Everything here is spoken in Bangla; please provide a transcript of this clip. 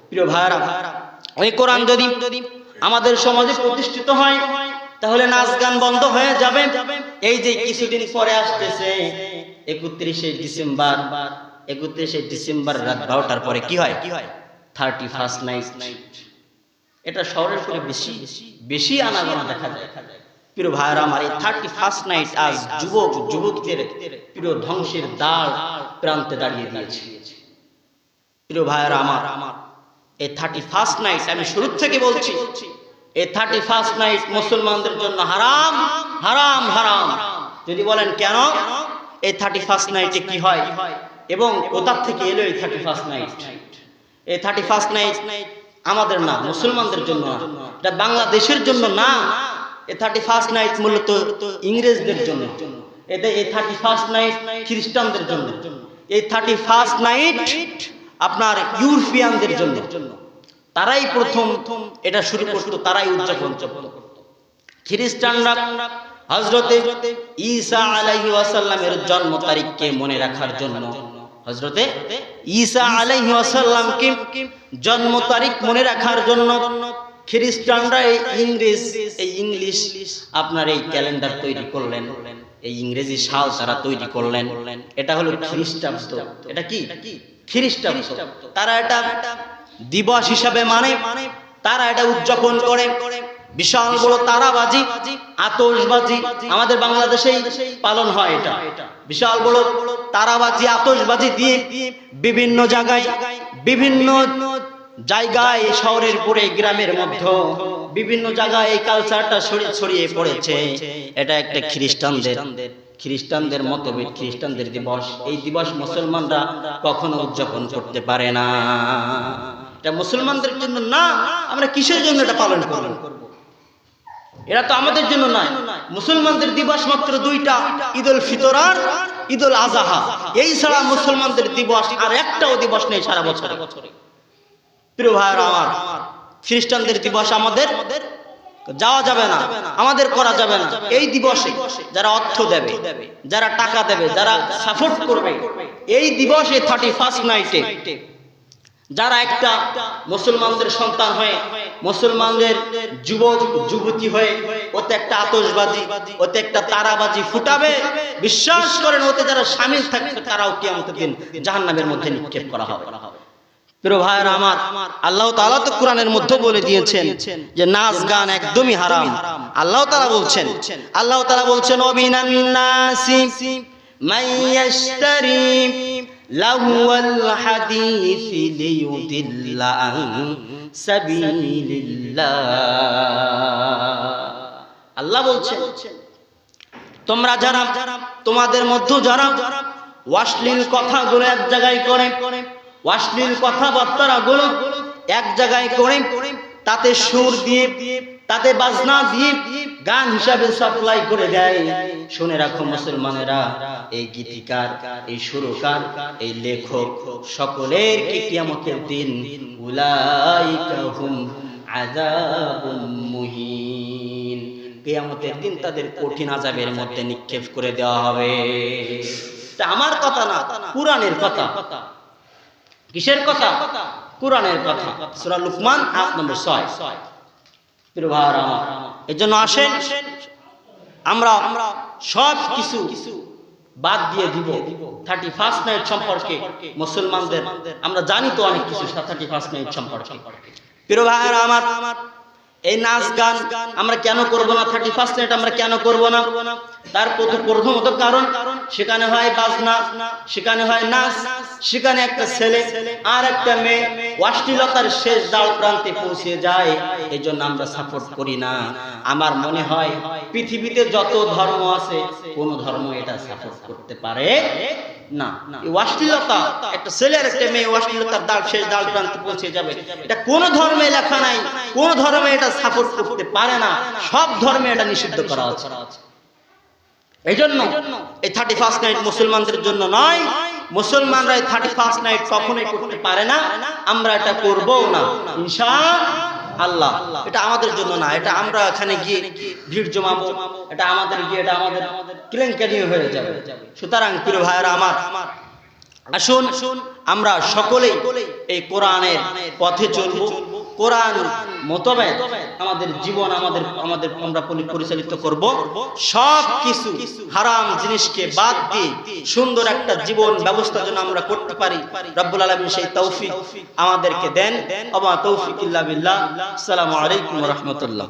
প্রিয় ভাইরা, ওই কোরআন যদি আমাদের সমাজে প্রতিষ্ঠিত হয় তাহলে নাচ গান বন্ধ হয়ে যাবে। এই যে কিছুদিন পরে আসতেছে 31শে ডিসেম্বর রাত 12টার পরে কি হয়? 31st night. এটা শহরের পরে বেশি আনাগোনা দেখা যায়। প্রিয় ভাইরা আমার, এই 31st নাইট আজ যুবকদের প্রিয় ধ্বংসের দ্বার প্রান্তে দাঁড়িয়ে দিয়েছে। প্রিয় ভাইরা আমার, এই 31st নাইট আমি শুরু থেকে বলছি, এই 31st নাইট মুসলমানদের জন্য হারাম হারাম হারাম। যদি বলেন কেন, এই 31st নাইটে কি হয় এবং কোথা থেকে এলো এই 31st নাইট? এই 31st নাইট আমাদের না, মুসলমানদের জন্য না, এটা বাংলাদেশের জন্য না। এই 31st নাইট মূলত ইংরেজদের জন্য। এই 31st নাইট খ্রিস্টানদের জন্য। এই 31st নাইট আপনার ইউরোপিয়ানদের জন্য। তারাই প্রথম এটা শুরু করতো, তারাই উদযাপন করতো। খ্রিস্টানরা হযরতে ঈসা আলাইহিস সালামের জন্ম তারিখকে মনে রাখার জন্য, হযরতে ঈসা আলাইহিস সালামকে জন্ম তারিখ মনে রাখার জন্য খ্রিস্টানরা এই ইংলিশ আপনার এই ক্যালেন্ডার তৈরি করলেন, এই ইংরেজি সাল তারা তৈরি করলেন। এটা হলো খ্রিস্টাব্দ। এটা কি? খ্রিস্টাব্দ। তারা এটা দিবস হিসাবে মানে, তারা এটা উদযাপন করে। বিশাল বড় তারাবাজি, আতশবাজি আমাদের বাংলাদেশেই পালন হয়। এটা বিশাল বড় তারাবাজি, আতশবাজি দিয়ে বিভিন্ন জায়গায় শহরের পরে গ্রামের মধ্যে বিভিন্ন জায়গায় এই কালচারটা ছড়িয়ে পড়েছে। এটা একটা খ্রিস্টানদের মতভেদ, খ্রিস্টানদের দিবস। এই দিবস মুসলমানরা কখনো উদযাপন করতে পারে না। এটা মুসলমানদের জন্য না। আমরা কিসের জন্য এটা পালন করব? এটা তো আমাদের জন্য নয়। মুসলমানদের দিবস মাত্র দুইটা, ঈদুল ফিতর আর ঈদুল আযহা। এই ছাড়া মুসলমানদের দিবস আর একটাও দিবস নেই সারা বছরে। প্রিয় ভাইরা আমার, খ্রিস্টানদের দিবস আমাদের যাওয়া যাবে না, আমাদের করা যাবে না। এই দিবসে যারা অর্থ দেবে, যারা টাকা দেবে, যারা সাপোর্ট করবে, এই দিবসে 31st নাইটে যারা একটা মুসলমানদের সন্তান হয়ে, মুসলমানদের যুবক যুবতী হয়ে ওতে একটা আতশবাজি, ওতে একটা তারাবাজি ফুটাবে, বিশ্বাস করেন ওতে যারা শামিল থাকবে তারাও কিয়ামতের দিন জাহান্নামের মধ্যে নিক্ষেপ করা হবে। প্রিয় ভাইরা আমার, আল্লাহ তাআলা তো কোরআনের মধ্যে বলে দিয়েছেন যে নাচ গান একদমই হারাম। আল্লাহ তাআলা বলছেন ওয়ামিনান নাসি মাইয়াশতারি লাহওয়াল হাদিসি লিয়ুদিল্লা আন সাবিলিল্লাহ। আল্লাহ বলছেন তোমরা যারা, তোমাদের মধ্যে যারা অশ্লীল কথাগুলো এক জায়গায় করে, অশ্লীল কথাবার্তা গুলো এক জায়গায় করে, তাতে সুর দিয়ে, তাতে বাজনা দিয়ে গান হিসাবে সাপ্লাই করে দেয়। শুনে রাখো মুসলমানেরা, এই গীতিকার, এই সুরকার, এই লেখক সকলের কি কিয়ামতের দিন উলাইকা হুম আযাবুন মুহিন, কিয়ামতের দিন তাদের কঠিন আযাবের মধ্যে নিক্ষেপ করে দেওয়া হবে। এটা আমার কথা না, কুরআনের কথা। কিসের কথা? কুরআনের কথা। সূরা লুকমান আয়াত নম্বর 6। প্রিয় ভাইরা আমার, এজন্য আসেন আমরা সব কিছু বাদ দিয়ে দিব 31st নাইট সম্পর্কে। মুসলমানদের আমরা জানি তো অনেক কিছু 31st নাইট সম্পর্কে। প্রিয় ভাইরা আমার, এই নাচ গান আমরা কেন করব না? 31st নাইট আমরা কেন করব না? তার প্রথমত কারণ, সেখানে হয় বাজনা, সেখানে হয় নাচ, সেখানে একটা ছেলে আর একটা মেয়ে অশ্লীলতার শেষ দাও প্রান্তে পৌঁছে যায়। এই জন্য আমরা সাপোর্ট করি না। আমার মনে হয় পৃথিবীতে যত ধর্ম আছে কোন ধর্ম এটা সাপোর্ট করতে পারে না। এই অশ্লীলতা, একটা ছেলে আর একটা মেয়ে অশ্লীলতার শেষ দাও প্রান্তে পৌঁছে যাবে, এটা কোন ধর্মে লেখা নাই, কোন ধর্মে এটা সাপোর্ট করতে পারে না। সব ধর্মে এটা নিষিদ্ধ করা আছে। এই জন্য এই 31st নাইট মুসলমানদের জন্য নয়। মুসলমানরা এই 31st নাইট কখনোই করতে পারে না, আমরা এটা করবো না ইনশাআল্লাহ। এটা আমাদের জন্য না, এটা আমরা এখানে গিয়ে ভিড় জমাবো, এটা আমাদের গিয়ে এটা আমাদের কেলেঙ্কারি হয়ে যাবে। সুতরাং প্রিয় ভাইরা আমার, আসুন আমরা সকলেই এই কোরআনের পথে চলব, কোরআন মোতাবেক আমাদের জীবন আমাদের আমরা পরিচালিত করব। সব কিছু হারাম জিনিসকে বাদ দিয়ে সুন্দর একটা জীবন ব্যবস্থা যেন আমরা করতে পারি, রব্বুল আলামিন সেই তৌফিক আমাদেরকে দেন। ওয়া মা তৌফিক ইল্লা বিল্লাহ। আসসালামু আলাইকুম ওয়া রাহমাতুল্লাহ।